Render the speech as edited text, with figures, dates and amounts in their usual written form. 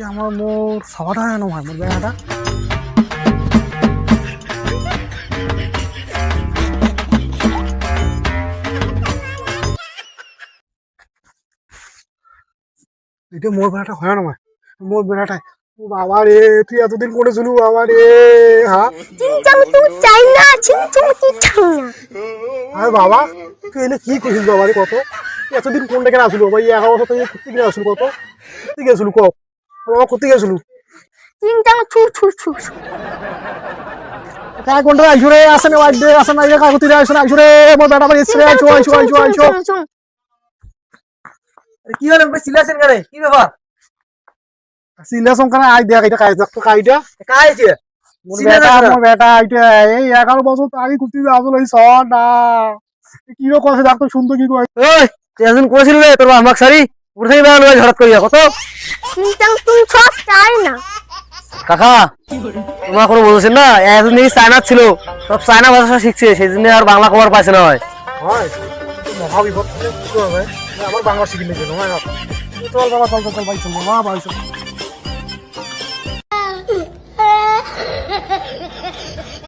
আমার মোর সবাটা নহয় মোর বেড়াটা এটা মোর বেড়াটা হয় না মোর বেড়াটাই ও বাবা রে তুই এতদিন করেছিল বাবা রে হ্যাঁ আরে বাবা তুই এনে কি করিস বাবা রে কত এতদিন কোন ডেকে আসলো ভাই 11 বছর থেকে করতে গিয়ে আসলো কত করতে গেছিল কত বাবা করতে গেছিল কাই কোনটা আইছো রে আসে না ওয়াইডে আসে না একা করতে আইছো না আইছো রে মোর বেটা বাড়ি এসে আইছো আইছো আইছো আইছো কি হলো সিলেকশন করে কি ব্যাপার সিলেকশন করে আই দেখ এটা কাই দেখ তো কাইটা কাইছে মোর বেটা আইটা এই 11 বছর আগে করতে আসলো এই সর না কি কথা দেখ তো শুনতো কি কই ওই তুই একজন কইছিল রে তোর আমাক সারি পুরো থেকে বেলা ঝড়ত করিয়া কত তুমি সব চাই না কাকা তোমার কোনো বলছেন না একজন এই চায়না ছিল সব চায়না ভাষা শিখছে সেই জন্য আর বাংলা খবর পাইছে না হয় হয় মহা বিপদ কি হবে আমার বাংলা শিখিলে কেন চল বাবা চল চল ভাই চল বাবা ভাই চল